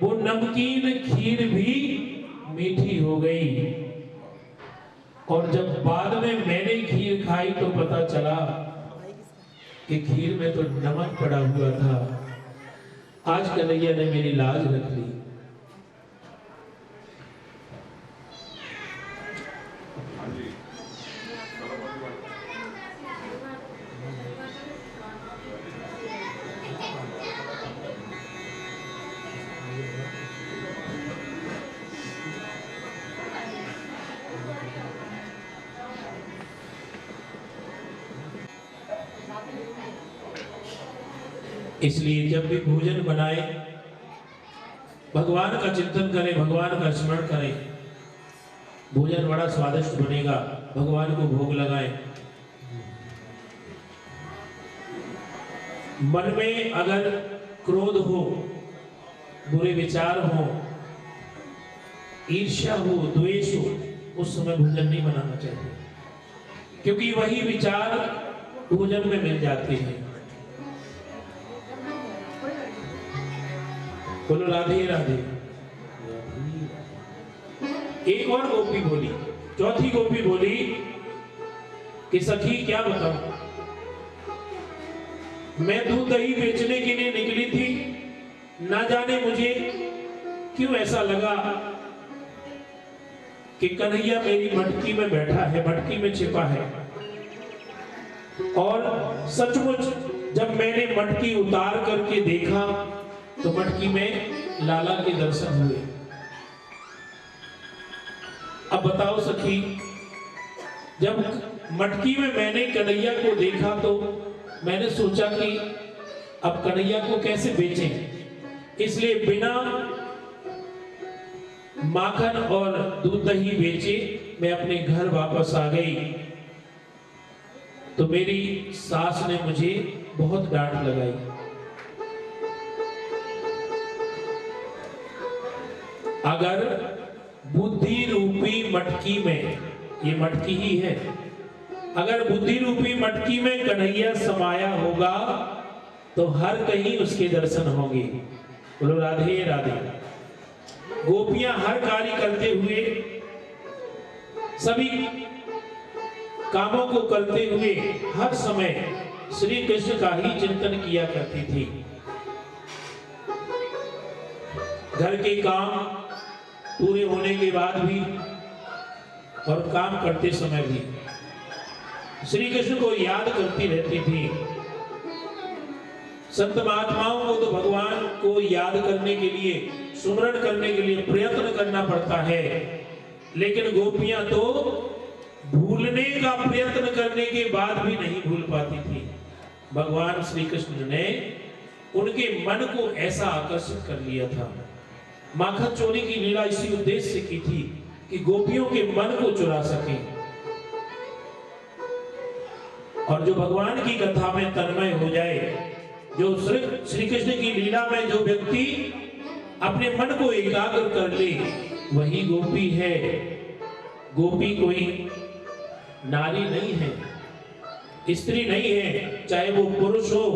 वो नमकीन खीर भी मीठी हो गई। और जब बाद में मैंने खीर खाई तो पता चला कि खीर में तो नमक पड़ा हुआ था। आज कन्हैया ने मेरी लाज रख ली। इसलिए जब भी भोजन बनाए भगवान का चिंतन करें, भगवान का स्मरण करें। भोजन बड़ा स्वादिष्ट बनेगा, भगवान को भोग लगाएं। मन में अगर क्रोध हो, बुरे विचार हो, ईर्ष्या हो, द्वेष हो, उस समय भोजन नहीं बनाना चाहिए, क्योंकि वही विचार भोजन में मिल जाते हैं। बोलो राधे राधे। एक और गोपी बोली, चौथी गोपी बोली कि सखी क्या बताऊं, मैं दूध दही बेचने के लिए निकली थी, ना जाने मुझे क्यों ऐसा लगा कि कन्हैया मेरी मटकी में बैठा है, मटकी में छिपा है। और सचमुच जब मैंने मटकी उतार करके देखा तो मटकी में लाला के दर्शन हुए। अब बताओ सखी, जब मटकी में मैंने कन्हैया को देखा तो मैंने सोचा कि अब कन्हैया को कैसे बेचें, इसलिए बिना माखन और दूध दही बेचे मैं अपने घर वापस आ गई। तो मेरी सास ने मुझे बहुत डांट लगाई। अगर बुद्धि रूपी मटकी में, ये मटकी ही है, अगर बुद्धि रूपी मटकी में कन्हैया समाया होगा तो हर कहीं उसके दर्शन होंगे। बोलो राधे राधे। गोपियां हर कार्य करते हुए, सभी कामों को करते हुए हर समय श्री कृष्ण का ही चिंतन किया करती थी। घर के काम पूरे होने के बाद भी और काम करते समय भी श्री कृष्ण को याद करती रहती थी। संत महात्माओं को तो भगवान को याद करने के लिए, सुमरण करने के लिए प्रयत्न करना पड़ता है, लेकिन गोपियां तो भूलने का प्रयत्न करने के बाद भी नहीं भूल पाती थी। भगवान श्री कृष्ण ने उनके मन को ऐसा आकर्षित कर लिया था। माखन चोरी की लीला इसी उद्देश्य से की थी कि गोपियों के मन को चुरा सके। और जो भगवान की कथा में तन्मय हो जाए, जो श्री कृष्ण की लीला में जो व्यक्ति अपने मन को एकाग्र कर ले, वही गोपी है। गोपी कोई नारी नहीं है, स्त्री नहीं है, चाहे वो पुरुष हो,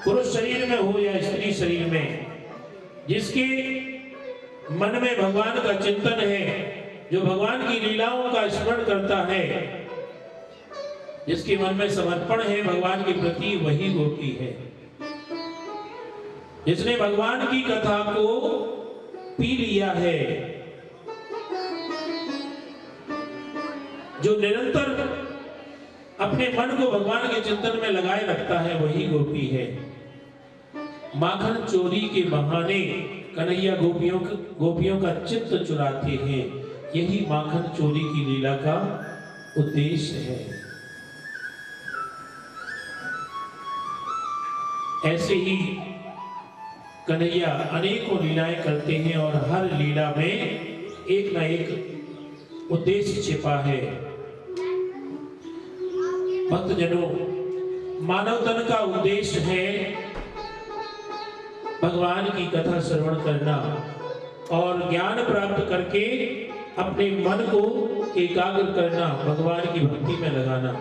पुरुष शरीर में हो या स्त्री शरीर में, जिसके मन में भगवान का चिंतन है, जो भगवान की लीलाओं का स्मरण करता है, जिसके मन में समर्पण है भगवान के प्रति, वही गोपी है। जिसने भगवान की कथा को पी लिया है, जो निरंतर अपने मन को भगवान के चिंतन में लगाए रखता है, वही गोपी है। माखन चोरी के बहाने कन्हैया गोपियों का चित्त चुराते हैं। यही माखन चोरी की लीला का उद्देश्य है। ऐसे ही कन्हैया अनेकों लीलाएं करते हैं और हर लीला में एक ना एक उद्देश्य छिपा है। भक्तजनों, मानव तन का उद्देश्य है भगवान की कथा श्रवण करना और ज्ञान प्राप्त करके अपने मन को एकाग्र करना, भगवान की भक्ति में लगाना।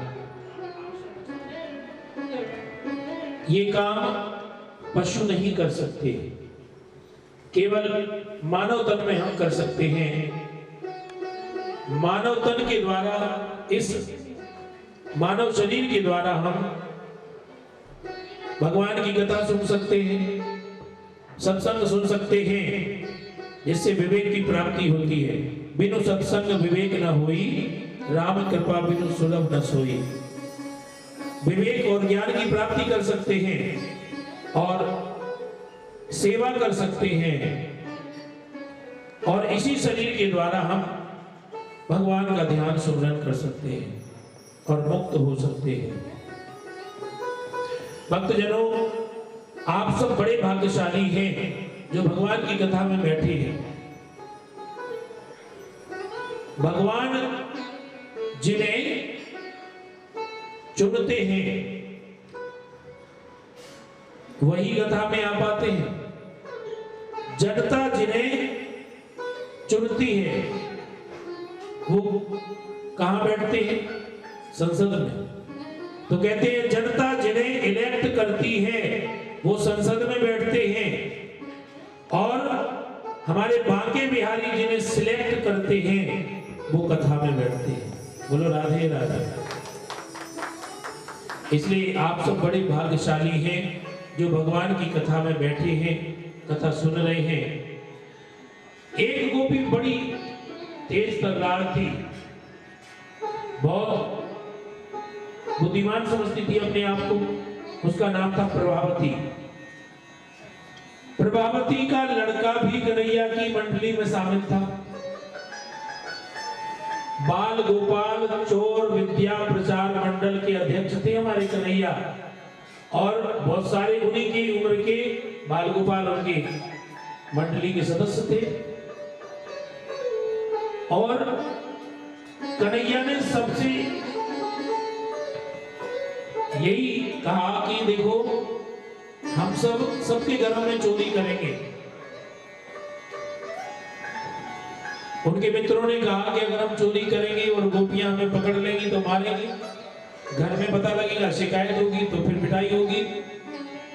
ये काम पशु नहीं कर सकते। केवल मानव तन में हम कर सकते हैं। मानव तन के द्वारा, इस मानव शरीर के द्वारा हम भगवान की कथा सुन सकते हैं, सत्संग सुन सकते हैं, जिससे विवेक की प्राप्ति होती है। बिनु सत्संग विवेक न होई, राम कृपा बिनु सुलभ न सोई। विवेक और ज्ञान की प्राप्ति कर सकते हैं और सेवा कर सकते हैं, और इसी शरीर के द्वारा हम भगवान का ध्यान सुमरन कर सकते हैं और मुक्त हो सकते हैं। भक्तजनों, आप सब बड़े भाग्यशाली हैं जो भगवान की कथा में बैठे हैं। भगवान जिन्हें चुनते हैं वही कथा में आ पाते हैं। जनता जिन्हें चुनती है वो कहां बैठते हैं? संसद में। तो कहते हैं जनता जिन्हें इलेक्ट करती है वो संसद में बैठते हैं, और हमारे बांके बिहारी जिन्हें सिलेक्ट करते हैं वो कथा में बैठते हैं। बोलो राधे राधे। इसलिए आप सब बड़े भाग्यशाली हैं जो भगवान की कथा में बैठे हैं, कथा सुन रहे हैं। एक गोपी बड़ी तेज तर्रार थी, बहुत बुद्धिमान समझती थी अपने आप को। उसका नाम था प्रभावती। प्रभावती का लड़का भी कन्हैया की मंडली में शामिल था। बाल गोपाल चोर विद्या प्रचार मंडल के अध्यक्ष थे हमारे कन्हैया, और बहुत सारे उन्हीं की उम्र के बाल गोपाल उनके मंडली के सदस्य थे। और कन्हैया ने सबसे यही कहा कि देखो, हम सबके घरों में चोरी करेंगे। उनके मित्रों ने कहा कि अगर हम चोरी करेंगे और गोपियां हमें पकड़ लेंगी तो मारेंगे, घर में पता लगेगा, शिकायत होगी तो फिर पिटाई होगी।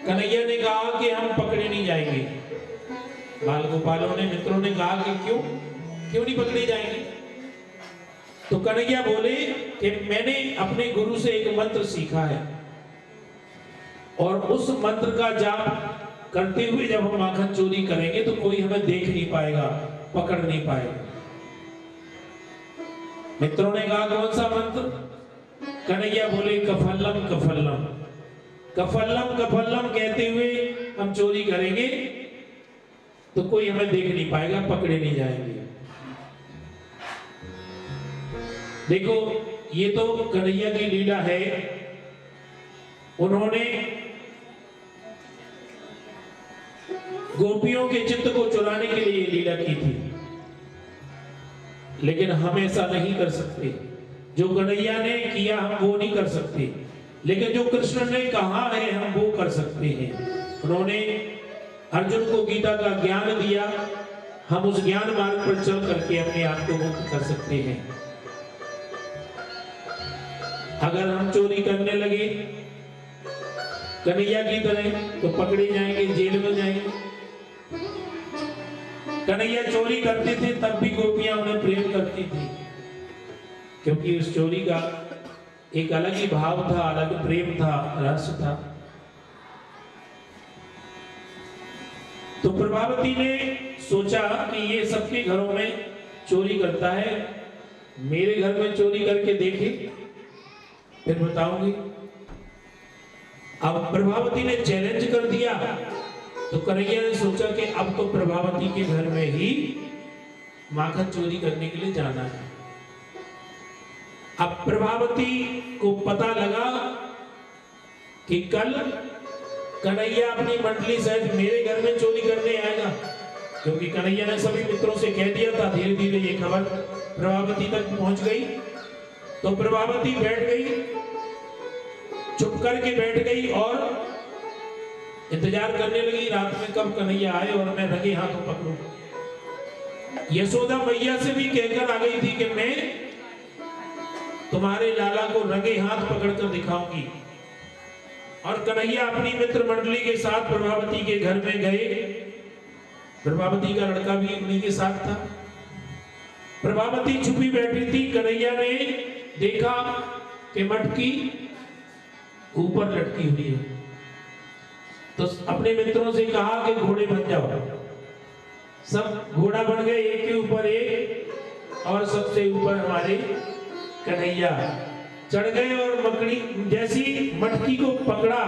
कन्हैया ने कहा कि हम पकड़े नहीं जाएंगे। बाल गोपालों ने, मित्रों ने कहा कि क्यों नहीं पकड़े जाएंगे? तो कन्हैया बोले कि मैंने अपने गुरु से एक मंत्र सीखा है, और उस मंत्र का जाप करते हुए जब हम माखन चोरी करेंगे तो कोई हमें देख नहीं पाएगा, पकड़ नहीं पाएगा। मित्रों ने कहा कौन सा मंत्र? कन्हैया बोले कफल्लम कफल्लम। कफल्लम कफल्लम कहते हुए हम चोरी करेंगे तो कोई हमें देख नहीं पाएगा, पकड़े नहीं जाएंगे। देखो, ये तो कन्हैया की लीला है। उन्होंने गोपियों के चित्त को चुराने के लिए लीला की थी, लेकिन हम ऐसा नहीं कर सकते। जो कन्हैया ने किया हम वो नहीं कर सकते, लेकिन जो कृष्ण ने कहा है हम वो कर सकते हैं। उन्होंने अर्जुन को गीता का ज्ञान दिया, हम उस ज्ञान मार्ग पर चल करके अपने आप को मुक्त कर सकते हैं। अगर हम चोरी करने लगे कन्हैया की तरह तो पकड़े जाएंगे, जेल में जाएंगे। कन्हैया चोरी करते थे तब भी गोपियां उन्हें प्रेम करती थी, क्योंकि उस चोरी का एक अलग ही भाव था, अलग प्रेम था, रस था। तो प्रभावती ने सोचा कि ये सबके घरों में चोरी करता है, मेरे घर में चोरी करके देखे फिर बताऊंगी। अब प्रभावती ने चैलेंज कर दिया, तो कन्हैया ने सोचा कि अब तो प्रभावती के घर में ही माखन चोरी करने के लिए जाना है। अब प्रभावती को पता लगा कि कल कन्हैया अपनी मंडली सहित मेरे घर में चोरी करने आएगा, क्योंकि कन्हैया ने सभी मित्रों से कह दिया था। धीरे धीरे ये खबर प्रभावती तक पहुंच गई, तो प्रभावती बैठ गई, चुप करके बैठ गई और इंतजार करने लगी रात में कब कन्हैया आए और मैं रंगे हाथों पकड़ूं। यशोदा मैया से भी कहकर आ गई थी कि मैं तुम्हारे लाला को रंगे हाथ पकड़कर दिखाऊंगी। और कन्हैया अपनी मित्र मंडली के साथ प्रभावती के घर में गए प्रभावती का लड़का भी उन्हीं के साथ था। प्रभावती छुपी बैठी थी। कन्हैया ने देखा कि मटकी ऊपर लटकी हुई है, तो अपने मित्रों से कहा कि घोड़े बन जाओ। सब घोड़ा बन गए, एक के ऊपर एक, और सबसे ऊपर हमारे कन्हैया चढ़ गए। और मकड़ी जैसी मटकी को पकड़ा,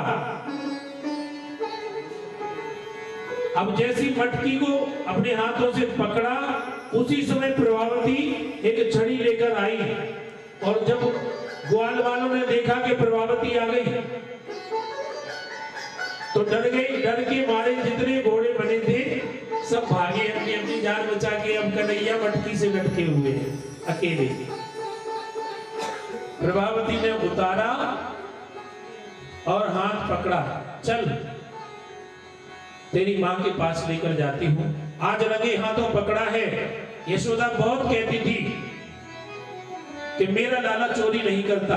अब जैसी मटकी को अपने हाथों से पकड़ा, उसी समय प्रभावती एक छड़ी लेकर आई। और जब ग्वाल वालों ने देखा कि प्रभावती आ गई तो डर गई। डर के मारे जितने घोड़े बने थे सब भागे अपनी अपनी जान बचा के। अब कन्हैया मटकी से लटके हुए अकेले। प्रभावती ने उतारा और हाथ पकड़ा, चल तेरी मां के पास लेकर जाती हूं। आज रंगे हाथों पकड़ा है। यशोदा बहुत कहती थी कि मेरा लाला चोरी नहीं करता,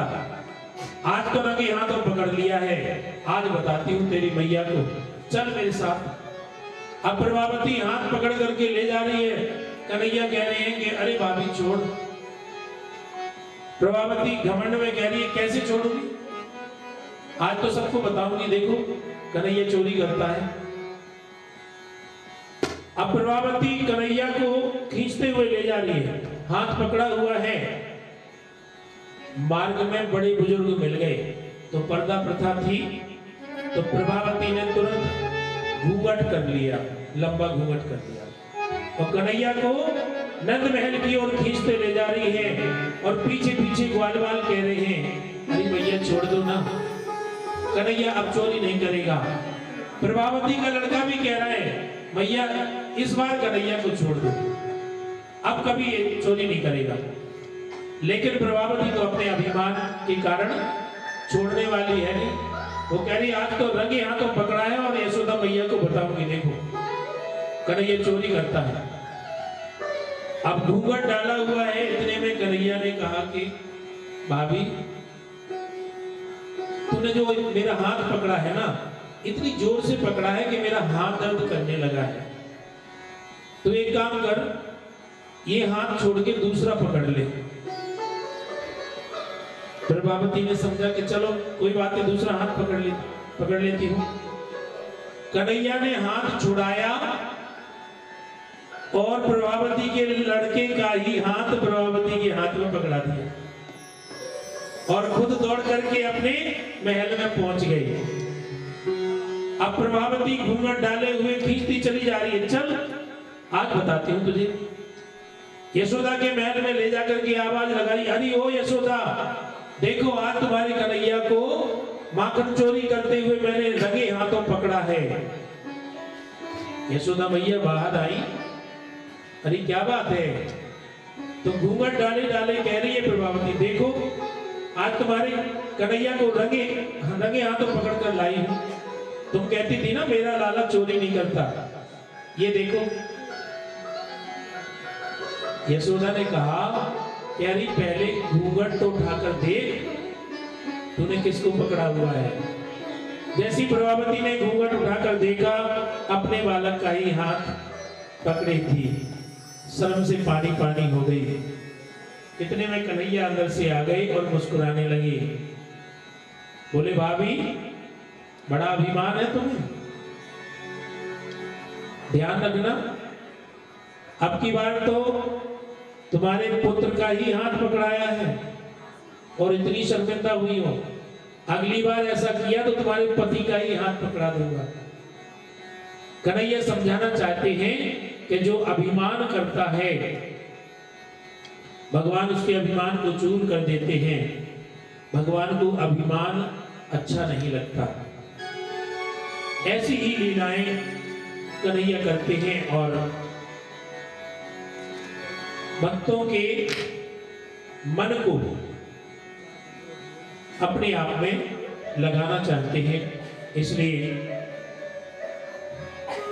आज तो रंगे हाथों पकड़ लिया है। आज बताती हूं तेरी मैया को, चल मेरे साथ। अब प्रभावती हाथ पकड़ करके ले जा रही है। कन्हैया कह रहे हैं कि अरे भाभी छोड़। प्रभावती घमंड में कह रही है कैसे छोड़ूंगी, आज तो सबको बताऊंगी, देखो कन्हैया चोरी करता है। अब प्रभावती कन्हैया को खींचते हुए ले जा रही है, हाथ पकड़ा हुआ है। मार्ग में बड़े बुजुर्ग मिल गए, तो पर्दा प्रथा थी, तो प्रभावती ने तुरंत घूंघट कर लिया, लंबा घूंघट कर लिया और कन्हैया को नंद महल की ओर खींचते ले जा रही है। और पीछे पीछे ग्वाल वाल कह रहे हैं अरे भैया छोड़ दो ना, कन्हैया अब चोरी नहीं करेगा। प्रभावती का लड़का भी कह रहा है भैया इस बार कन्हैया को छोड़ दो, अब कभी ये चोरी नहीं करेगा। लेकिन प्रभावती तो अपने अभिमान के कारण छोड़ने वाली है नहीं। वो कह रही आज तो रंगे हाथों पकड़ा है और यशोदा मैया को बताऊंगी, देखो कन्हैया चोरी करता है। अब घूंघट डाला हुआ है। इतने में कन्हैया ने कहा कि भाभी तूने जो मेरा हाथ पकड़ा है ना, इतनी जोर से पकड़ा है कि मेरा हाथ दर्द करने लगा है, तो एक काम कर, ये हाथ छोड़ के दूसरा पकड़ ले। प्रभावती ने समझा कि चलो कोई बात नहीं, दूसरा हाथ पकड़ लेती हूं। कन्हैया ने हाथ छुड़ाया और प्रभावती के लड़के का ही हाथ प्रभावती के हाथ में पकड़ा दिया और खुद दौड़ करके अपने महल में पहुंच गई। अब प्रभावती घूंघट डाले हुए खींचती चली जा रही है, चल आज बताती हूं तुझे। यशोदा के महल में ले जाकर के आवाज लगाई, अरे ओ यशोदा देखो आज तुम्हारे कन्हैया को माखन चोरी करते हुए मैंने रंगे हाथों पकड़ा है। यशोदा मैया बाहर आई, अरे क्या बात है? तो घूंघट डाले डाले कह रही है प्रभावती देखो आज तुम्हारे कन्हैया को रंगे हाथों पकड़ कर लाई हूं। तुम कहती थी ना मेरा लाला चोरी नहीं करता, ये देखो। यशोदा ने कहा कि अरे पहले घूंघट तो उठाकर देख तूने किसको पकड़ा हुआ है। जैसी प्रभावती ने घूंघट उठाकर देखा, अपने बालक का ही हाथ पकड़े थी। शर्म से पानी पानी हो गई। इतने में कन्हैया अंदर से आ गई और मुस्कुराने लगी। बोले भाभी बड़ा अभिमान है तुम्हें, ध्यान रखना अब की बार तो तुम्हारे पुत्र का ही हाथ पकड़ाया है और इतनी शर्मिंदा हुई हो, अगली बार ऐसा किया तो तुम्हारे पति का ही हाथ पकड़ा दूंगा। कन्हैया समझाना चाहते हैं कि जो अभिमान करता है भगवान उसके अभिमान को चूर कर देते हैं। भगवान को अभिमान अच्छा नहीं लगता। ऐसी ही लीलाएं कन्हैया करते हैं और भक्तों के मन को अपने आप में लगाना चाहते हैं। इसलिए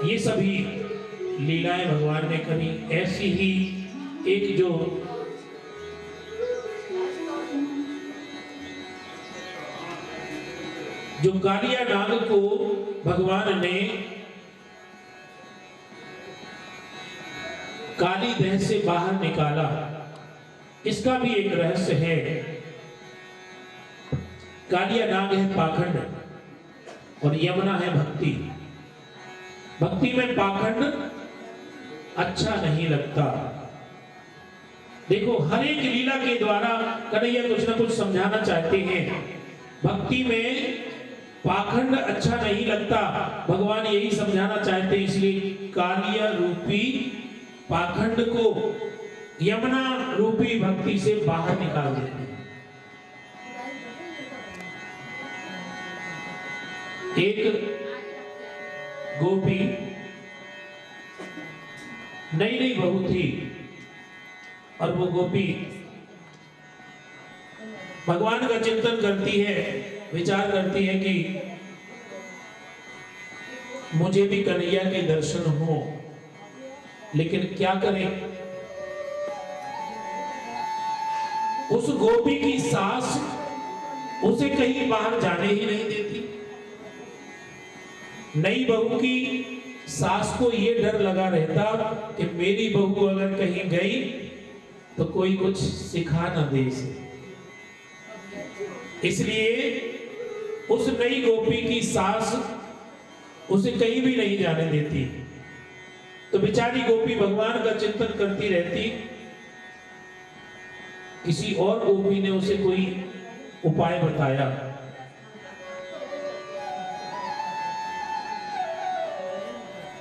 ये सभी लीलाएं भगवान ने करी। ऐसी ही एक जो कालिया नाग को भगवान ने काली देह से बाहर निकाला, इसका भी एक रहस्य है। कालिया नाग है पाखंड और यमुना है भक्ति। भक्ति में पाखंड अच्छा नहीं लगता। देखो, हर एक लीला के द्वारा कन्हैया कुछ ना कुछ समझाना चाहते हैं। भक्ति में पाखंड अच्छा नहीं लगता, भगवान यही समझाना चाहते हैं। इसलिए कालिया रूपी पाखंड को यमुना रूपी भक्ति से बाहर निकाल देते हैं। एक गोपी नई नई बहू थी और वो गोपी भगवान का चिंतन करती है, विचार करती है कि मुझे भी कन्हैया के दर्शन हो, लेकिन क्या करें। उस गोपी की सास उसे कहीं बाहर जाने ही नहीं देती। नई बहू की सास को यह डर लगा रहता कि मेरी बहू अगर कहीं गई तो कोई कुछ सिखा न दे इसे। इसलिए उस नई गोपी की सास उसे कहीं भी नहीं जाने देती। तो बेचारी गोपी भगवान का चिंतन करती रहती। किसी और गोपी ने उसे कोई उपाय बताया।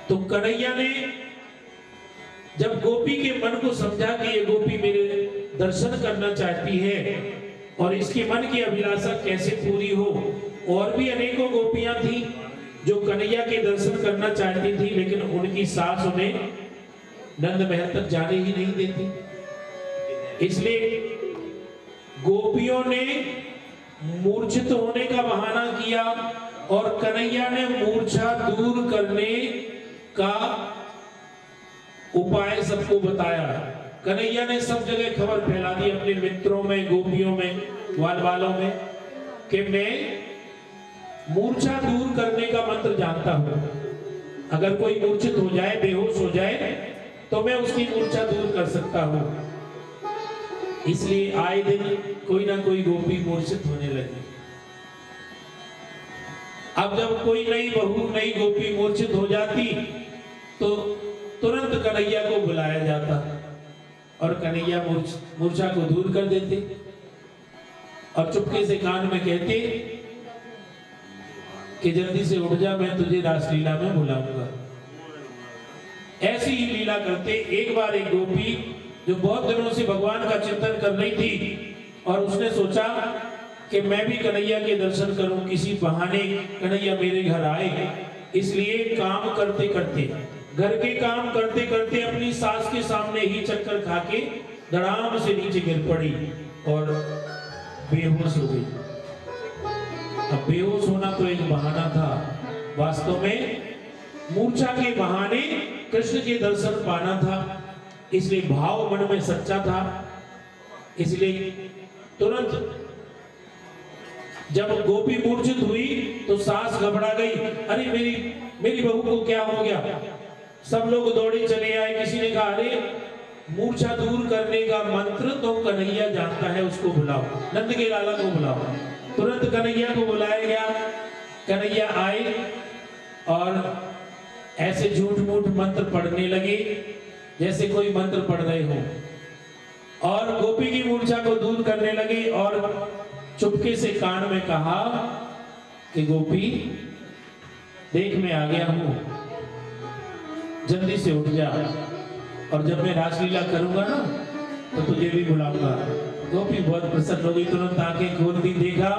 तो कन्हैया ने जब गोपी के मन को समझा कि ये गोपी मेरे दर्शन करना चाहती है और इसके मन की अभिलाषा कैसे पूरी हो, और भी अनेकों गोपियां थी जो कन्हैया के दर्शन करना चाहती थी, लेकिन उनकी सास उन्हें नंद महल तक जाने ही नहीं देती। इसलिए गोपियों ने मूर्छित होने का बहाना किया और कन्हैया ने मूर्छा दूर करने का उपाय सबको बताया। कन्हैया ने सब जगह खबर फैला दी अपने मित्रों में, गोपियों में, ग्वाल वालों में कि मैं मूर्छा दूर करने का मंत्र जानता हूं। अगर कोई मूर्छित हो जाए, बेहोश हो जाए, तो मैं उसकी मूर्छा दूर कर सकता हूं। इसलिए आए दिन कोई ना कोई गोपी मूर्छित होने लगी। अब जब कोई नई बहू, नई गोपी मूर्छित हो जाती तो तुरंत कन्हैया को बुलाया जाता और कन्हैया मूर्छा को दूर कर देते और चुपके से कान में कहते कि जल्दी से उठ जा, मैं तुझे रासलीला में बुलाऊंगा। ऐसी ही लीला करते। एक बार एक गोपी जो बहुत दिनों से भगवान का चिंतन कर रही थी और उसने सोचा कि मैं भी कन्हैया के दर्शन करूं, किसी बहाने कन्हैया मेरे घर आए। इसलिए काम करते करते, घर के काम करते करते अपनी सास के सामने ही चक्कर खा के धड़ाम से नीचे गिर पड़ी और बेहोश हो गई। अब बेहोश होना तो एक बहाना था, वास्तव में मूर्छा के बहाने कृष्ण के दर्शन पाना था। इसलिए भाव मन में सच्चा था। इसलिए तुरंत जब गोपी मूर्छित हुई तो सास घबरा गई। अरे मेरी बहू को क्या हो गया। सब लोग दौड़े चले आए। किसी ने कहा अरे मूर्छा दूर करने का मंत्र तो कन्हैया जानता है, उसको बुलाओ, नंद के लाला को बुलाओ। तुरंत कन्हैया को बुलाया गया। कन्हैया आए और ऐसे झूठ मूठ मंत्र पढ़ने लगे जैसे कोई मंत्र पढ़ रहे हो और गोपी की मूर्छा को दूर करने लगे और चुपके से कान में कहा कि गोपी देख, मैं आ गया हूं, जल्दी से उठ जा और जब मैं रासलीला करूंगा ना तो तुझे भी बुलाऊंगा। गोपी बहुत प्रसन्न हो गई। तुरंत आंखें खोल दी, देखा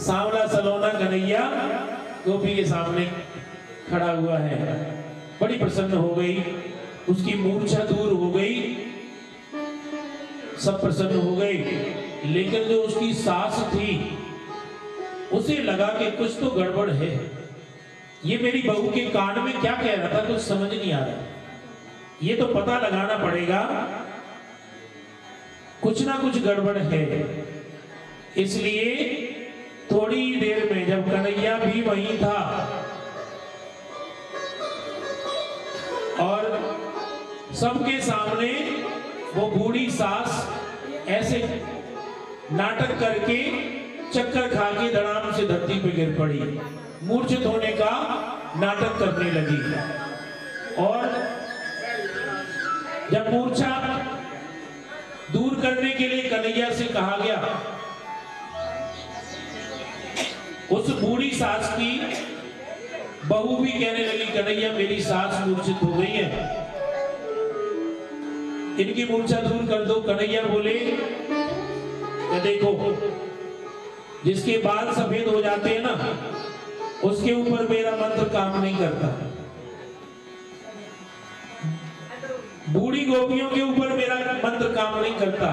सांवला सलोना कन्हैया गोपी के सामने खड़ा हुआ है। बड़ी प्रसन्न हो गई, उसकी मूर्छा दूर हो गई, सब प्रसन्न हो गए। लेकिन जो उसकी सास थी उसे लगा कि कुछ तो गड़बड़ है। ये मेरी बहू के कान में क्या कह रहा था, कुछ समझ नहीं आ रहा। ये तो पता लगाना पड़ेगा, कुछ ना कुछ गड़बड़ है। इसलिए थोड़ी देर में जब कन्हैया भी वहीं था और सबके सामने वो बूढ़ी सास ऐसे नाटक करके चक्कर खा के धड़ाम से धरती पे गिर पड़ी, मूर्छित होने का नाटक करने लगी। और जब मूर्छा दूर करने के लिए कन्हैया से कहा गया, उस बूढ़ी सास की बहू भी कहने लगी, कन्हैया मेरी सास मूर्छित हो गई है, इनकी मूर्छा दूर कर दो। कन्हैया बोले कि देखो, जिसके बाल सफेद हो जाते हैं ना, उसके ऊपर मेरा मंत्र काम नहीं करता। बूढ़ी गोपियों के ऊपर मेरा मंत्र काम नहीं करता।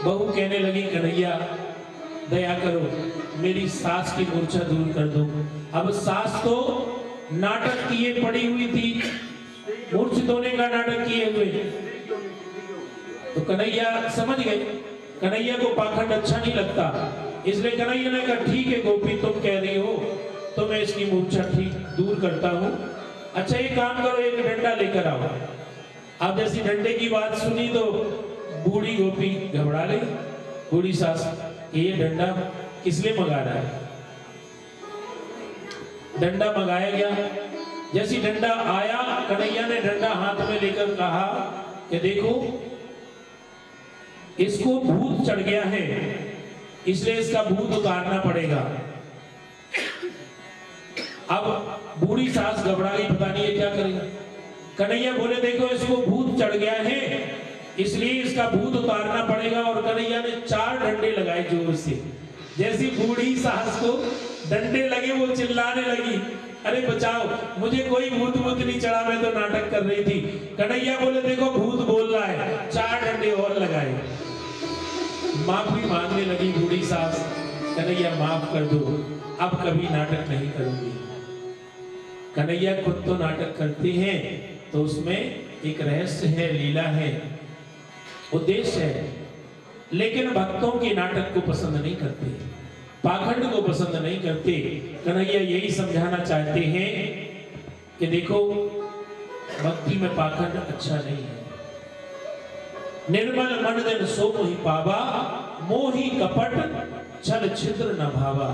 बहू कहने लगी, कन्हैया दया करो, मेरी सास की मूर्छा दूर कर दो। अब सास तो नाटक किए पड़ी हुई थी, मूर्छित होने का नाटक किए हुए, तो कन्हैया समझ गए, कन्हैया को पाखंड अच्छा नहीं लगता, इसलिए कन्हैया ने कहा, ठीक है गोपी, तुम कह रही हो तो मैं इसकी मूर्छा ठीक दूर करता हूं। अच्छा एक काम करो, एक डंडा लेकर आओ। अब जैसी डंडे की बात सुनी तो बूढ़ी गोपी घबरा गई, बूढ़ी सास, ये डंडा किस लिए मंगा रहा है। डंडा मंगाया गया, जैसी डंडा आया, कन्हैया ने डंडा हाथ में लेकर कहा कि देखो, इसको भूत चढ़ गया है, इसलिए इसका भूत उतारना पड़ेगा। अब बूढ़ी सास घबरा गई, पता नहीं है क्या करेगा। कन्हैया बोले, देखो इसको भूत चढ़ गया है, इसलिए इसका भूत उतारना पड़ेगा। और कन्हैया ने 4 डंडे लगाए जोर से। जैसी बूढ़ी सास को डंडे लगे, वो चिल्लाने लगी, अरे बचाओ, मुझे कोई भूत नहीं चढ़ा, मैं तो नाटक कर रही थी। कन्हैया बोले, देखो भूत बोल रहा है। 4 डंडे और लगाए। माफी मांगने लगी बूढ़ी सास, कन्हैया माफ कर दो, अब कभी नाटक नहीं करूंगी। कन्हैया खुद तो नाटक करते हैं, तो उसमें एक रहस्य है, लीला है, उद्देश्य है, लेकिन भक्तों के नाटक को पसंद नहीं करते, पाखंड को पसंद नहीं करते। कन्हैया यही समझाना चाहते हैं कि देखो, भक्ति में पाखंड अच्छा नहीं है। निर्मल मन जन सो मोहि पावा, मोहि कपट छल छिद्र न भावा।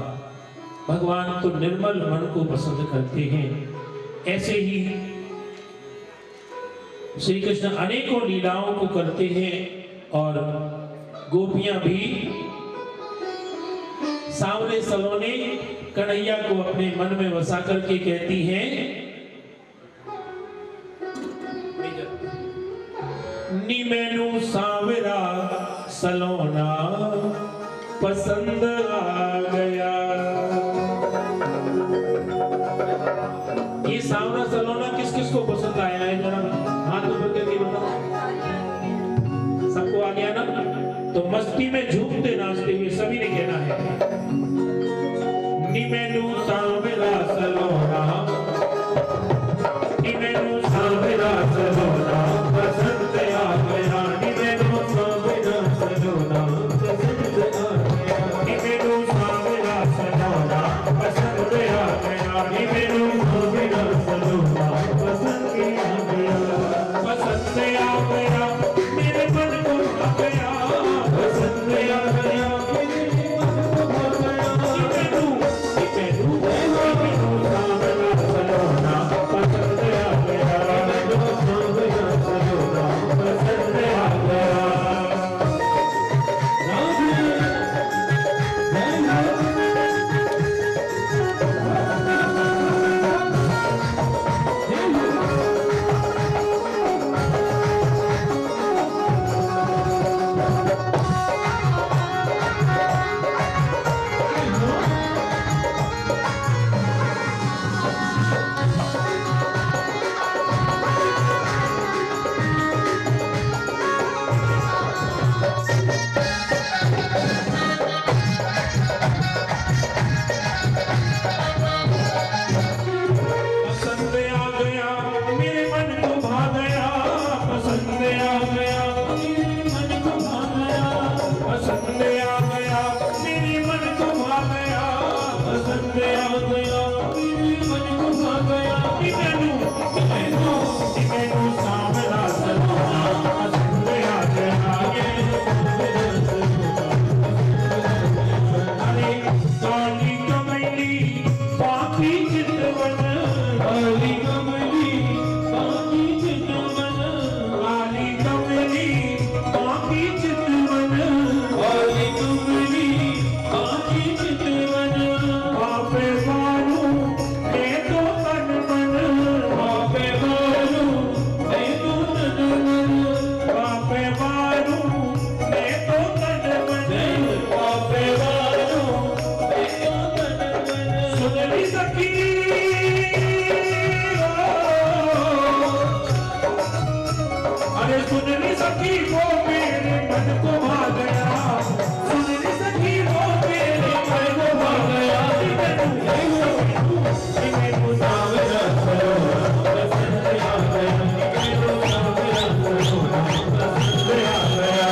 भगवान तो निर्मल मन को पसंद करते हैं। ऐसे ही श्री कृष्ण अनेकों लीलाओं को करते हैं, और गोपियां भी सांवले सलोने कन्हैया को अपने मन में बसा करके कहती हैं, नी मैनू सांवरा सलोना पसंद आ गया। ये सांवरा सलोना किस किस को पसंद आया है, जरा हाथ ऊपर करके बताओ। सबको आ गया ना? तो मस्ती में झूमते नाचते हुए सभी ने कहना है, नी मैनू सांवरा सलोना, नी मैनू सांवरा सलोना पसंद आ गया, नी मैनू सांवरा सलोना पसंद आ गया, नी मैनू सांवरा सलोना पसंद आ गया, नी मैनू सांवरा सलोना पसंद आ गया, पसंद आ गया, मेरे मन को आ गया, पसंद आ गया, मेरे मन को आ गया, नी मैनू सांवरा सलोना सखी वो मेरे मन को भा गया, सुन रे सखी वो मेरे मन को भा गया। मैनू सावरा करो पसंद आ गया, मैनू सावरा करो पसंद आ गया।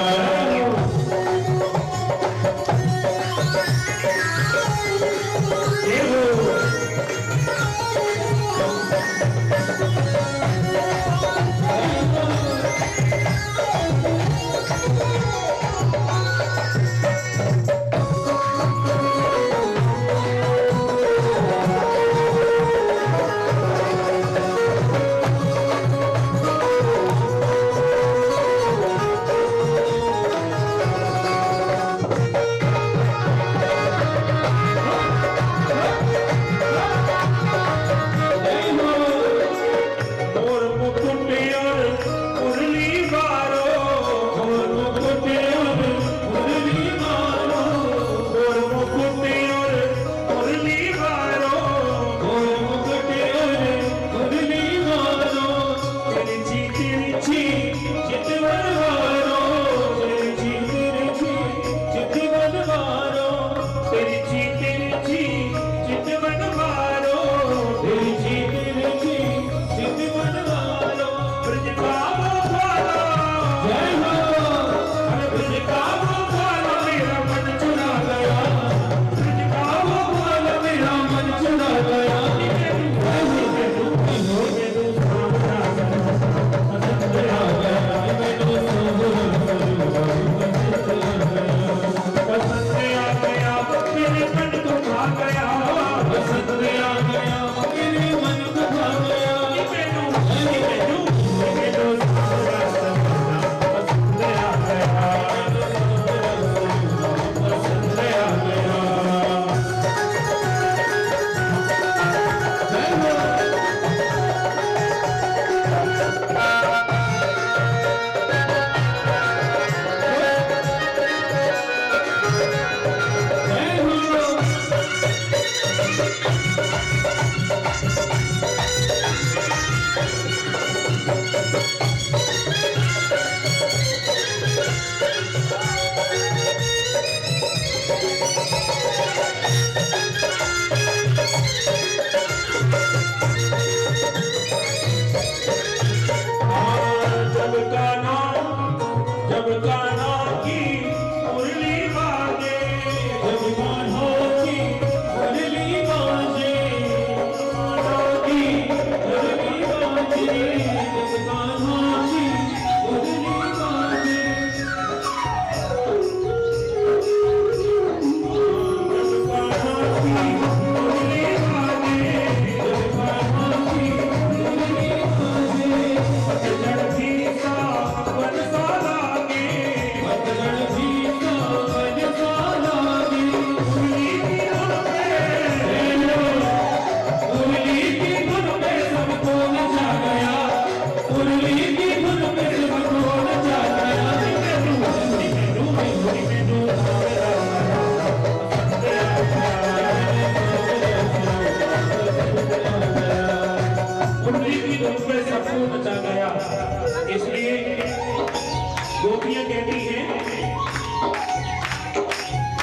गोपियां कहती हैं,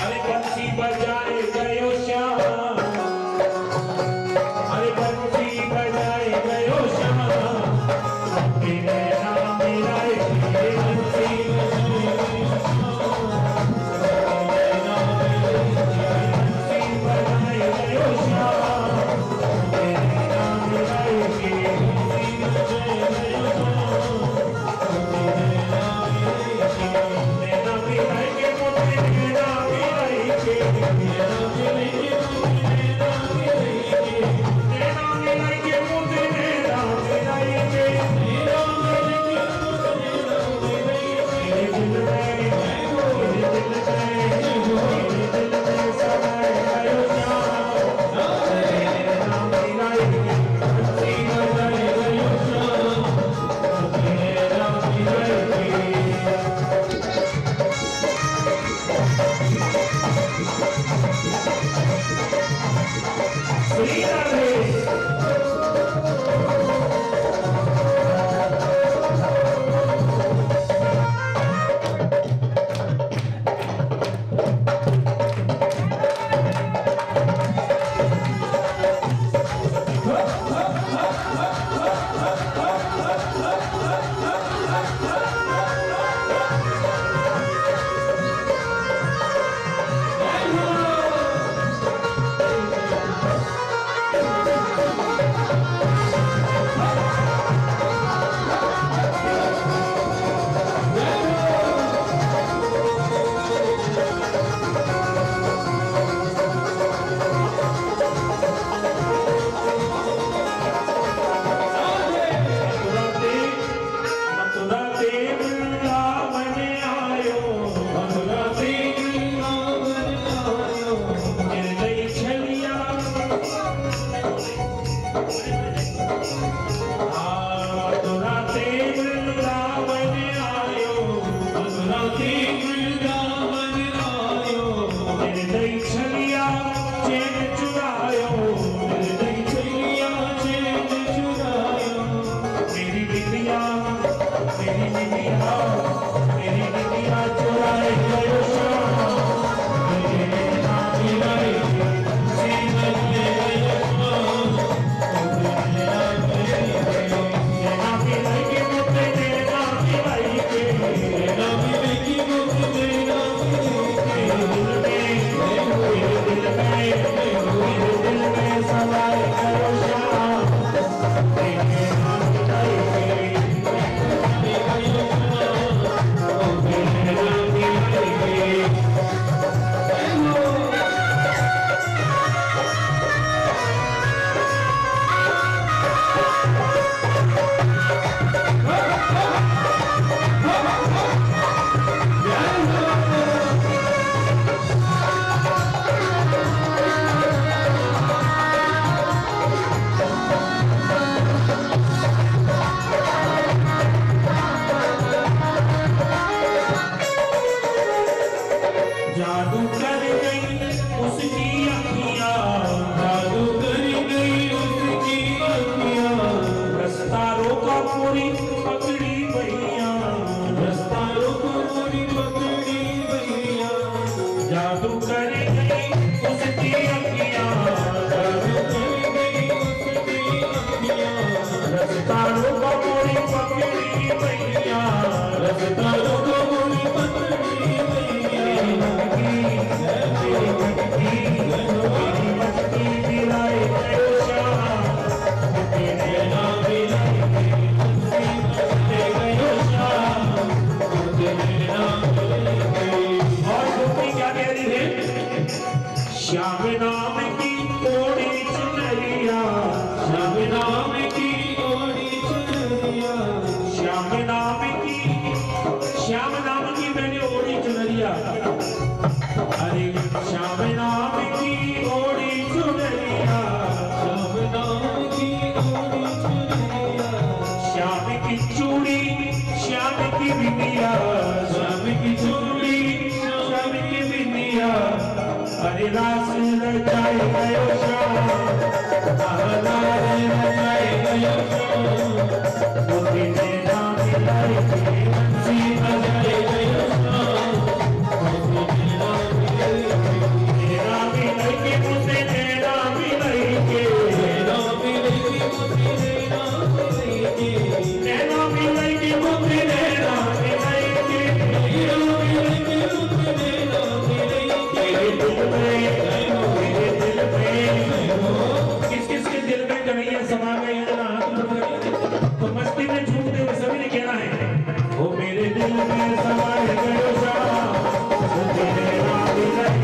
अरे बंसी बजाए गयो श्याम, अरे बंसी बजाए गयो श्याम, तेरे नाम मेरा बंसी बजाए गयो श्याम, तेरे नाम मेरा की चूड़ी श्याम की बिंदिया, श्याम की चूड़ी श्याम की बिंदिया, अरे रास रचाए गयो श्याम, रास रचाए गयो श्याम, मोती ने नाम मिलाए के बंसी बजाए गयो श्याम, मोती ने नाम मिलाए के, नाम मिलाए के मोती ने नाम मिलाए के, नाम मिलाए के मोती ने नाम मिलाए के, नाम मिलाए के मोती ने नाम मिलाए के, नाम मिलाए के मोती ने नाम मिलाए के, मेरे दिल में किस किस के दिल में कन्हैया समा गए हैं ना, हाथ ऊपर करिए तो मस्ती में झूमते हुए सभी ने कहना है, वो मेरे दिल में समाए गयो श्याम, तेरे नाम मिलाए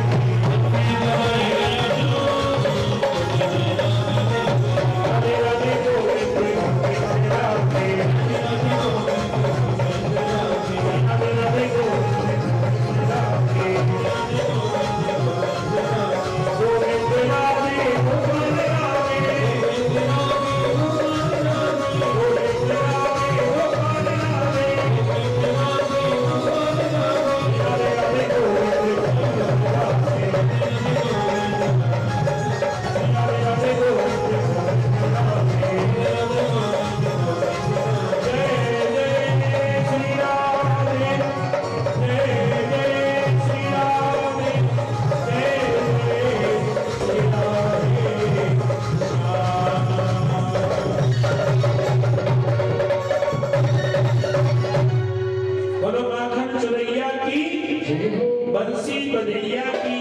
बंसी बजैया की,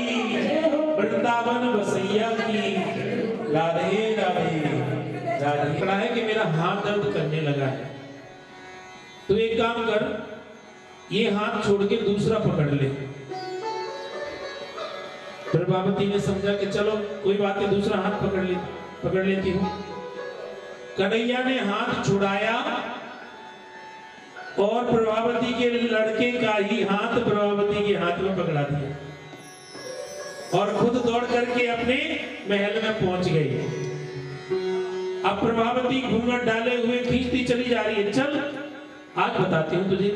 वृंदावन बसैया की, राधे राधे राधे। पड़ा है कि मेरा हाथ दर्द करने लगा है, तो एक काम कर, ये हाथ छोड़ के दूसरा पकड़ ले। प्रभावती ने समझा कि चलो कोई बात नहीं, दूसरा हाथ पकड़ लेती हूँ। कन्हैया ने हाथ छुड़ाया और प्रभावती के लड़के का ही हाथ प्रभावती के हाथ में पकड़ा दिया और खुद दौड़ करके अपने महल में पहुंच गई। अब प्रभावती घूंघट डाले हुए खींचती चली जा रही है। चल आज बताती हूं तुझे।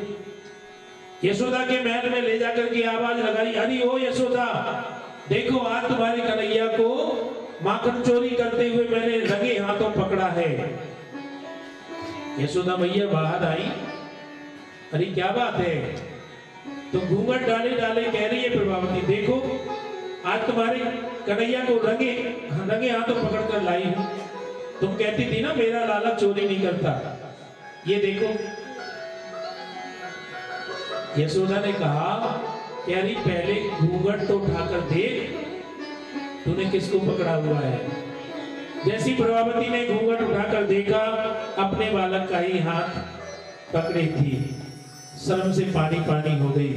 यशोदा के महल में ले जाकर के आवाज लगाई, अरे ओ यशोदा, देखो आज तुम्हारे कन्हैया को माखन चोरी करते हुए मैंने रंगे हाथों पकड़ा है। यशोदा मैया बाहर आई, अरे क्या बात है? तो घूंघट डाले डाले कह रही है प्रभावती, देखो आज तुम्हारे कन्हैया को रंगे हाथों पकड़ कर लाई हूं। तुम कहती थी ना मेरा लाला चोरी नहीं करता, ये देखो। यशोदा ने कहा, कह रही पहले घूंघट तो उठाकर देख, तूने किसको पकड़ा हुआ है। जैसी प्रभावती ने घूंघट उठाकर देखा, अपने बालक का ही हाथ पकड़ी थी। शर्म से पानी पानी हो गई।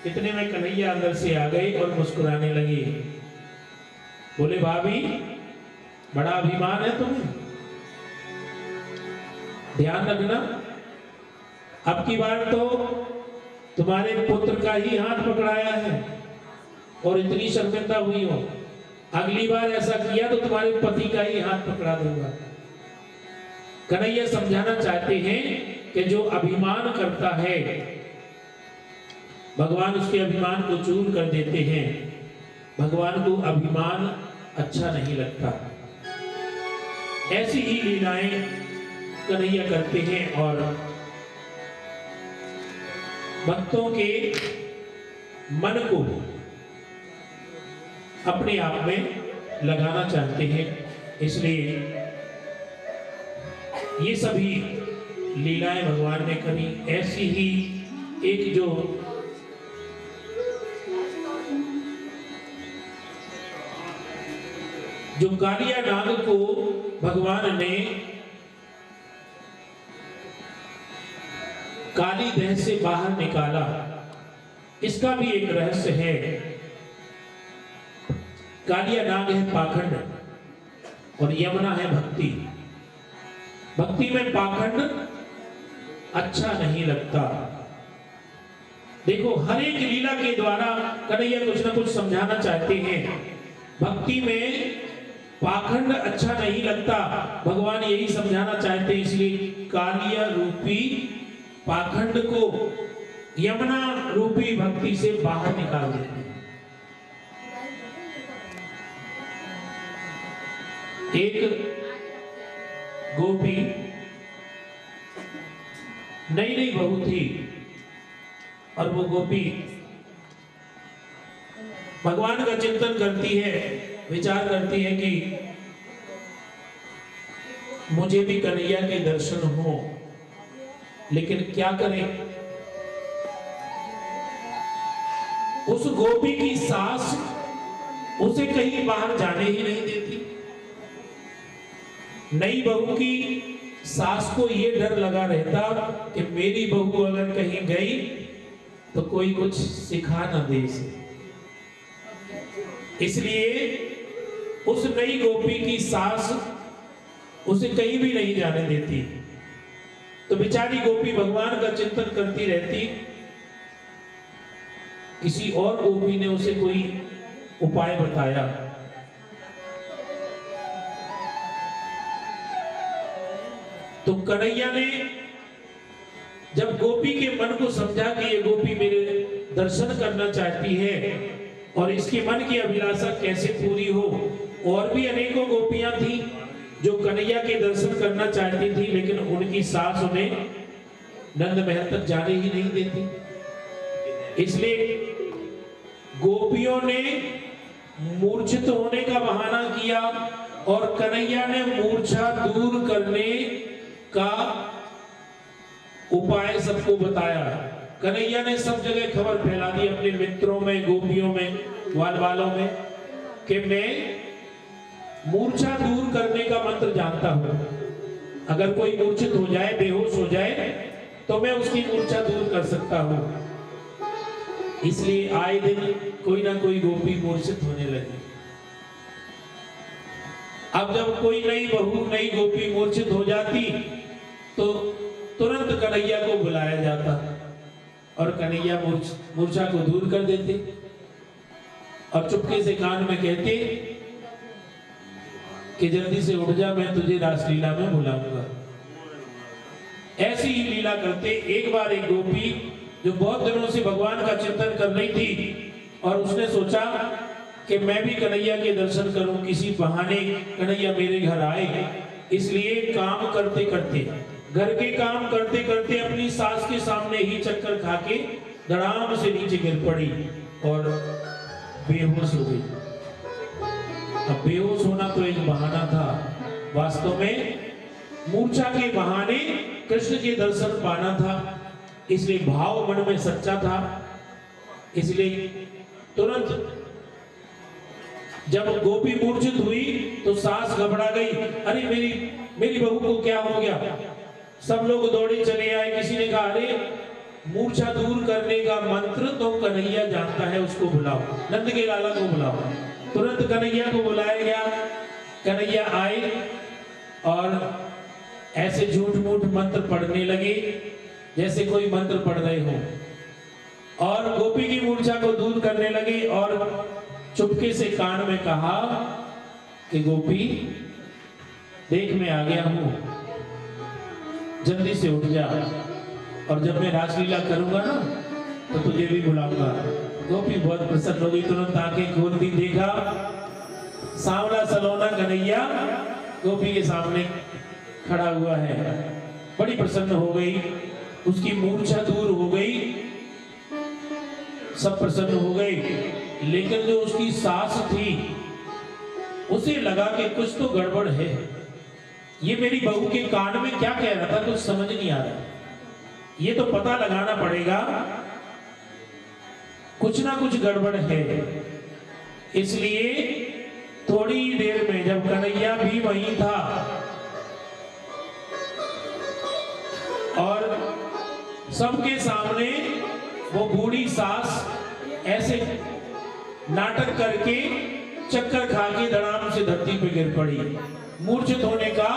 इतने में कन्हैया अंदर से आ गए और मुस्कुराने लगे। बोले, भाभी बड़ा अभिमान है तुम्हें, ध्यान रखना अब की बार तो तुम्हारे पुत्र का ही हाथ पकड़ाया है और इतनी शर्मिंदा हुई हो, अगली बार ऐसा किया तो तुम्हारे पति का ही हाथ पकड़ा दूंगा। कन्हैया समझाना चाहते हैं कि जो अभिमान करता है भगवान उसके अभिमान को चूर कर देते हैं। भगवान को अभिमान अच्छा नहीं लगता। ऐसी ही लीलाएं कन्हैया करते हैं और भक्तों के मन को अपने आप में लगाना चाहते हैं। इसलिए ये सभी लीलाएं भगवान ने करी। ऐसी ही एक जो कालिया नाग को भगवान ने काली देह से बाहर निकाला, इसका भी एक रहस्य है। कालिया नाग है पाखंड और यमुना है भक्ति। भक्ति में पाखंड अच्छा नहीं लगता। देखो, हर एक लीला के द्वारा कन्हैया कुछ न कुछ समझाना चाहते हैं। भक्ति में पाखंड अच्छा नहीं लगता, भगवान यही समझाना चाहते हैं, इसलिए कालिया रूपी पाखंड को यमुना रूपी भक्ति से बाहर निकाल देते हैं। एक गोपी नई नई बहू थी और वो गोपी भगवान का चिंतन करती है, विचार करती है कि मुझे भी कन्हैया के दर्शन हो, लेकिन क्या करें। उस गोपी की सास उसे कहीं बाहर जाने ही नहीं देती। नई बहू की सास को यह डर लगा रहता कि मेरी बहू अगर कहीं गई तो कोई कुछ सिखा ना दे इसे, इसलिए उस नई गोपी की सास उसे कहीं भी नहीं जाने देती। तो बेचारी गोपी भगवान का चिंतन करती रहती। किसी और गोपी ने उसे कोई उपाय बताया। तो कन्हैया ने जब गोपी के मन को समझा कि ये गोपी मेरे दर्शन करना चाहती है और इसके मन की अभिलाषा कैसे पूरी हो, और भी अनेकों गोपियां थी जो कन्हैया के दर्शन करना चाहती थी, लेकिन उनकी सास उन्हें नंद महल तक जाने ही नहीं देती। इसलिए गोपियों ने मूर्छित होने का बहाना किया और कन्हैया ने मूर्छा दूर करने का उपाय सबको बताया। कन्हैया ने सब जगह खबर फैला दी अपने मित्रों में, गोपियों में, ग्वाल वालों में कि मैं मूर्छा दूर करने का मंत्र जानता हूं। अगर कोई मूर्छित हो जाए, बेहोश हो जाए, तो मैं उसकी मूर्छा दूर कर सकता हूं। इसलिए आए दिन कोई ना कोई गोपी मूर्छित होने लगी। अब जब कोई नई बहू, नई गोपी मूर्छित हो जाती तो तुरंत कन्हैया को बुलाया जाता और कन्हैया मूर्छा को दूर कर देते और चुपके से कान में कहते कि जल्दी से उठ जा, मैं तुझे रासलीला में बुलाऊंगा। ऐसी ही लीला करते। एक बार एक गोपी जो बहुत दिनों से भगवान का चिंतन कर रही थी और उसने सोचा कि मैं भी कन्हैया के दर्शन करूं, किसी बहाने कन्हैया मेरे घर आए, इसलिए काम करते करते, घर के काम करते करते अपनी सास के सामने ही चक्कर खा के धड़ाम से नीचे गिर पड़ी और बेहोश हो गई। अब बेहोश होना तो एक बहाना था, वास्तव में मूर्छा के बहाने कृष्ण के दर्शन पाना था, इसलिए भाव मन में सच्चा था। इसलिए तुरंत जब गोपी मूर्छित हुई तो सास घबरा गई, अरे मेरी बहू को क्या हो गया। सब लोग दौड़े चले आए। किसी ने कहा, अरे मूर्छा दूर करने का मंत्र तो कन्हैया जानता है, उसको बुलाओ, नंद के लाला को बुलाओ। तुरंत कन्हैया को बुलाया गया। कन्हैया आए और ऐसे झूठ मूठ मंत्र पढ़ने लगे जैसे कोई मंत्र पढ़ रहे हो और गोपी की मूर्छा को दूर करने लगे और चुपके से कान में कहा कि गोपी देख, मैं आ गया हूं, जल्दी से उठ जा और जब मैं रासलीला करूंगा ना तो तुझे भी बुलाऊंगा। गोपी बहुत प्रसन्न हो गई, तुरंत आंखें खोल दी, देखा सांवला सलोना कन्हैया गोपी के सामने खड़ा हुआ है। बड़ी प्रसन्न हो गई, उसकी मूर्छा दूर हो गई, सब प्रसन्न हो गए। लेकिन जो उसकी सास थी उसे लगा कि कुछ तो गड़बड़ है, ये मेरी बहू के कान में क्या कह रहा था, कुछ समझ नहीं आ रहा, ये तो पता लगाना पड़ेगा, कुछ ना कुछ गड़बड़ है। इसलिए थोड़ी देर में जब कन्हैया भी वहीं था और सबके सामने वो बूढ़ी सास ऐसे नाटक करके चक्कर खा के धड़ाम से धरती पे गिर पड़ी, मूर्छित होने का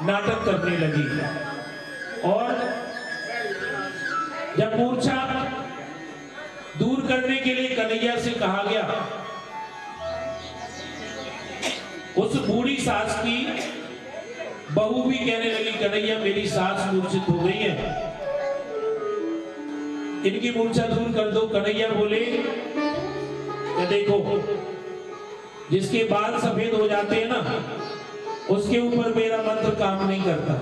नाटक करने लगी। और जब मूर्छा दूर करने के लिए कन्हैया से कहा गया उस बूढ़ी सास की बहू भी कहने लगी, कन्हैया मेरी सास मूर्छित हो गई है, इनकी मूर्छा दूर कर दो। कन्हैया बोले कि देखो, जिसके बाल सफेद हो जाते हैं ना, उसके ऊपर मेरा मंत्र काम नहीं करता।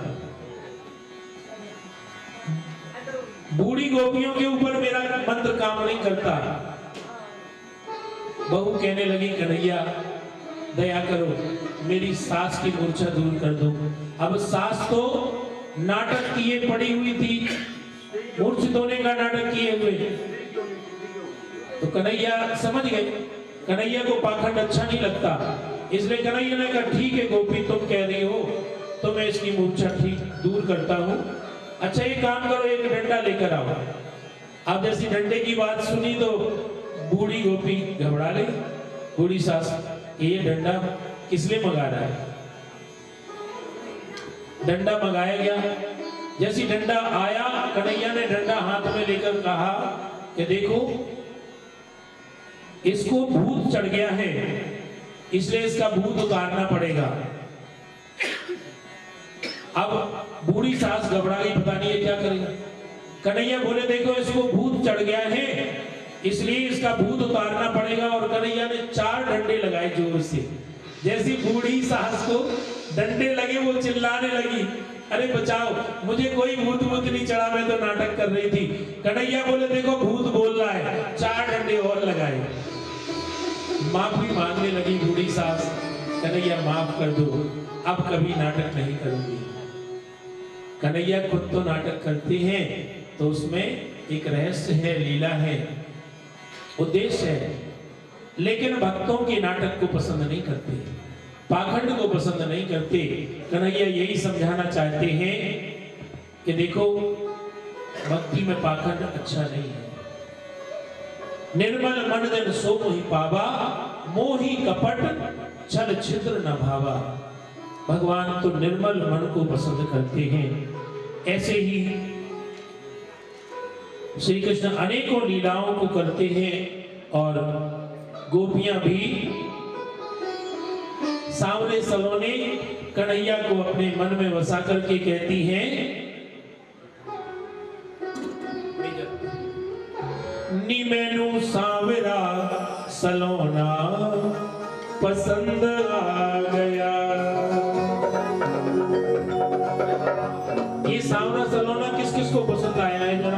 बूढ़ी गोपियों के ऊपर मेरा मंत्र काम नहीं करता। बहू कहने लगी, कन्हैया दया करो, मेरी सास की मूर्छा दूर कर दो। अब सास तो नाटक किए पड़ी हुई थी, मूर्छित होने का नाटक किए हुए। तो कन्हैया समझ गए, कन्हैया को पाखंड अच्छा नहीं लगता, इसलिए कन्हैया ने कहा, ठीक है गोपी, तुम कह रही हो तो मैं इसकी मूर्छा ठीक दूर करता हूं। अच्छा एक काम करो, एक डंडा लेकर आओ। अब जैसी डंडे की बात सुनी तो बूढ़ी गोपी घबरा गई। बूढ़ी सास, ये डंडा किस लिए मंगा रहा है? डंडा मंगाया गया। जैसी डंडा आया, कन्हैया ने डंडा हाथ में लेकर कहा कि देखो, इसको भूत चढ़ गया है, इसलिए इसका भूत उतारना पड़ेगा। अब बूढ़ी सास घबरा गई, पता नहीं ये क्या करेगा। कन्हैया बोले, देखो इसको भूत चढ़ गया है, इसलिए इसका भूत उतारना पड़ेगा। और कन्हैया ने 4 डंडे लगाए जोर से। जैसी बूढ़ी सास को डंडे लगे, वो चिल्लाने लगी, अरे बचाओ, मुझे कोई भूत नहीं चढ़ा, मैं तो नाटक कर रही थी। कन्हैया बोले, देखो भूत बोल रहा है। 4 डंडे और लगाए। माफी मांगने लगी बूढ़ी सास, कन्हैया माफ कर दो, अब कभी नाटक नहीं करूंगी। कन्हैया खुद तो नाटक करते हैं, तो उसमें एक रहस्य है, लीला है, उद्देश्य है, लेकिन भक्तों के नाटक को पसंद नहीं करते, पाखंड को पसंद नहीं करते। कन्हैया यही समझाना चाहते हैं कि देखो, भक्ति में पाखंड अच्छा नहीं है। निर्मल मन जन सो मोहि पावा, मोहि कपट छल छिद्र न भावा। भगवान तो निर्मल मन को पसंद करते हैं। ऐसे ही श्री कृष्ण अनेकों लीलाओं को करते हैं, और गोपियां भी सांवले सलोने कन्हैया को अपने मन में बसा करके कहती हैं, नी मैनू सांवरा सलोना पसंद आ गया। ये सांवरा सलोना किस किस को पसंद आया है? जरा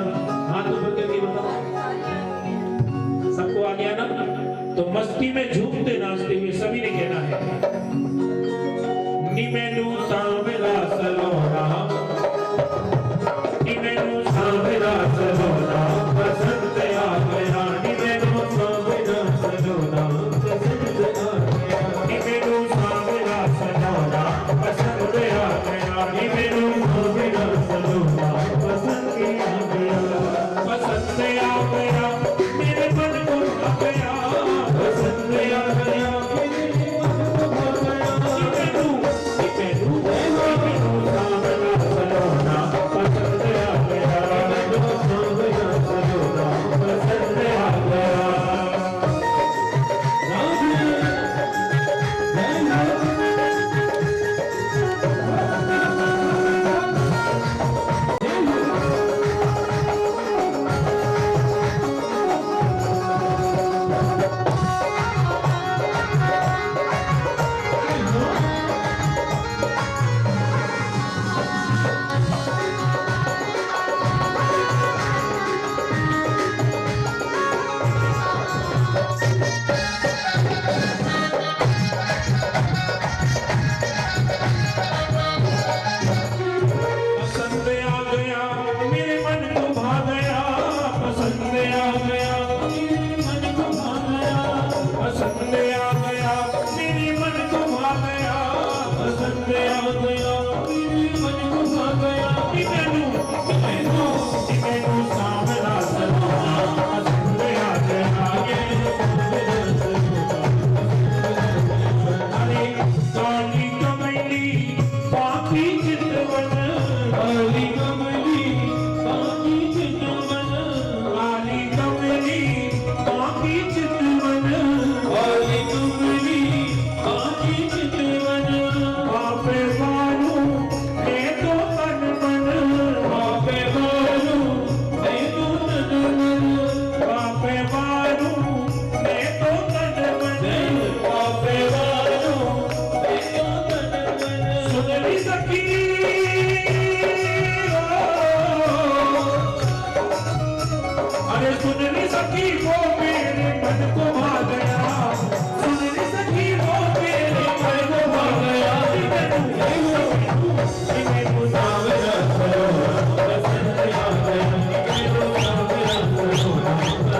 हाथ ऊपर करके बताओ। सबको आ गया ना? तो मस्ती में झूमते नाचते हुए सभी ने कहना है, नी मैनू सांवरा सलोना, नी मैनू सांवरा सलोना पसंद आ गया। नी मैनू सांवरा सलोना पसंद आ गया। नी मैनू सांवरा सलोना पसंद आ गया। नी मैनू सांवरा सलोना पसंद आ गया। पसंद आ गया, मेरे मन को आ गया, पसंद आ गया, मेरे मन को आ गया। नी मैनू सांवरा मन को भा गया सुन रे सखी वो मेरे मन को भा गया मैनू नाम रखो पसंद आ गया मैनू नाम रखो पसंद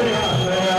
आ गया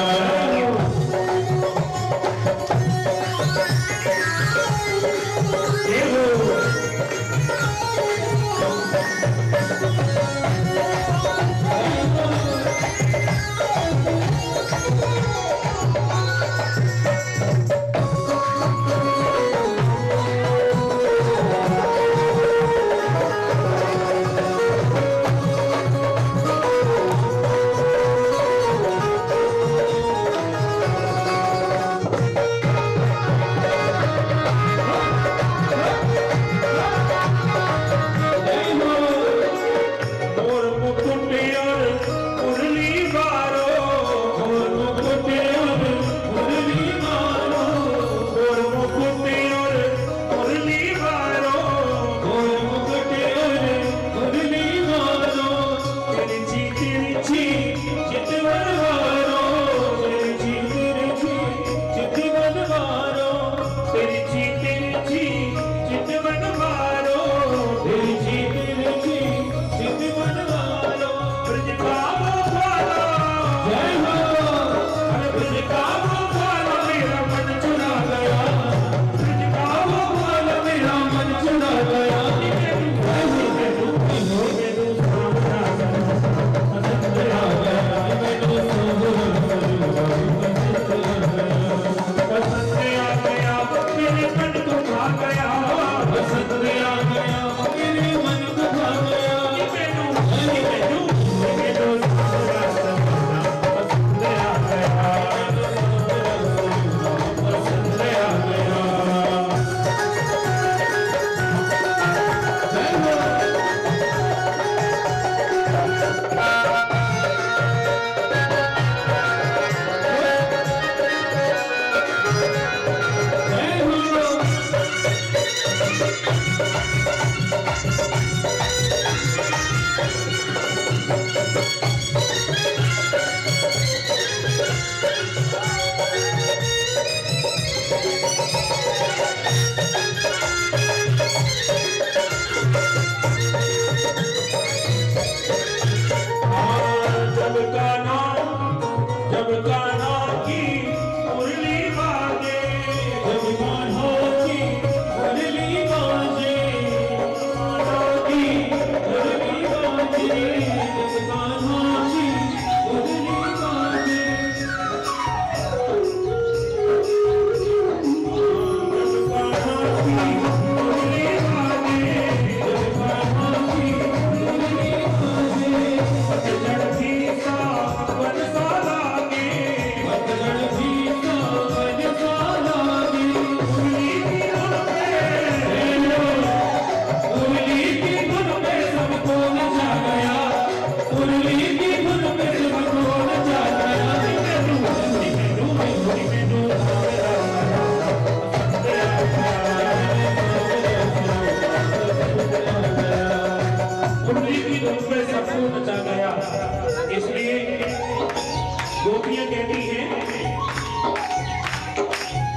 गोपियां कहती हैं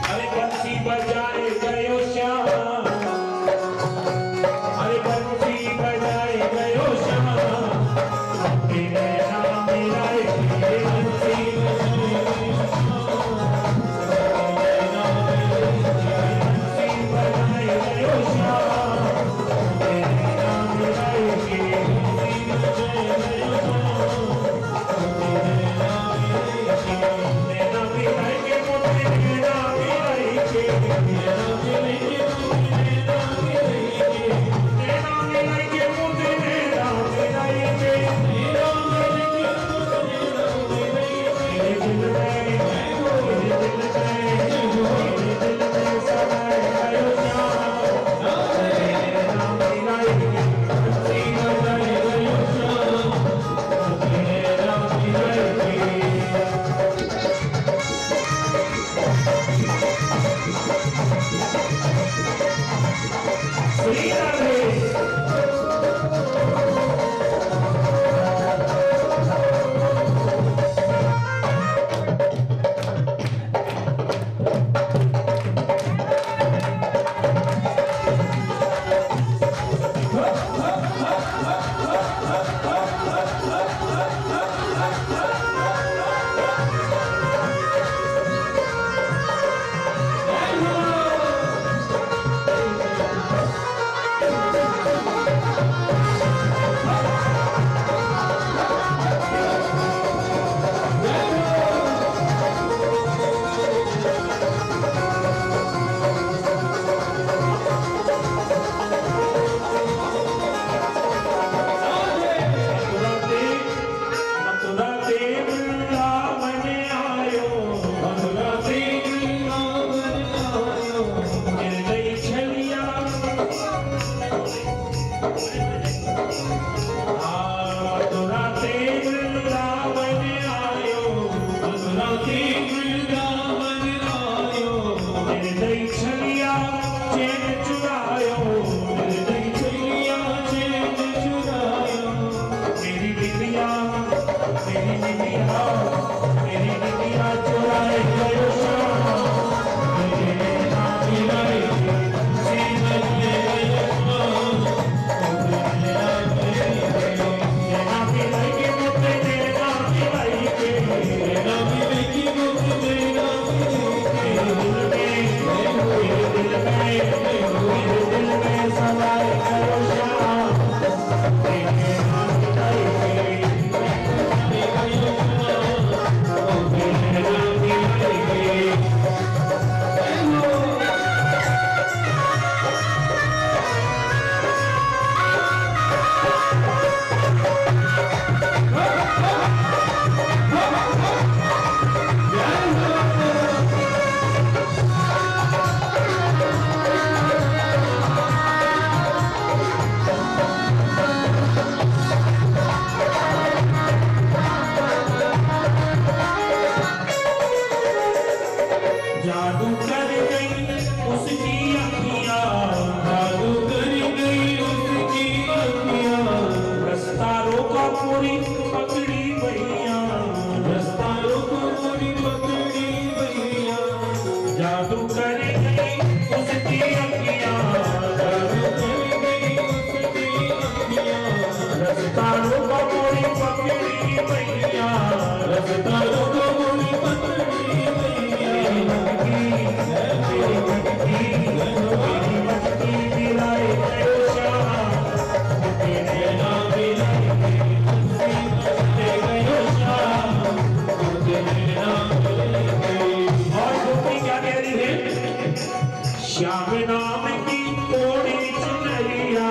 अरे बंसी बजाए गयो श्याम, अरे बंसी बजाए गयो श्याम। रसतारो बबोरी पकड़ी मैया, रसतारो बबोरी पकड़ी मैया, मेरी मटकी मिलाए गयो श्याम, तेरे नाम मिलाए गयो श्याम, तेरे नाम मिलाए। और गोपी क्या कह रही है? श्याम नाम की ओढ़ी चुनरिया,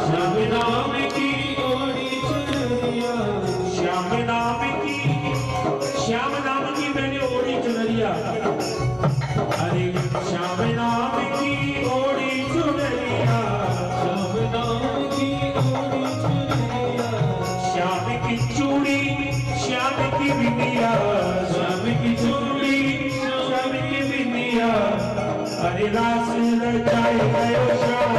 श्याम नाम की ओढ़ी चुनरिया, श्याम नाम की मैंने ओढ़ी चुनरिया, अरे श्याम नाम की ओढ़ी चुनरिया, श्याम नाम की ओढ़ी चुनरिया, श्याम की चूड़ी श्याम की बिंदिया, श्याम की चूड़ी श्याम की बिंदिया, अरे रास रचाए गयो श्याम,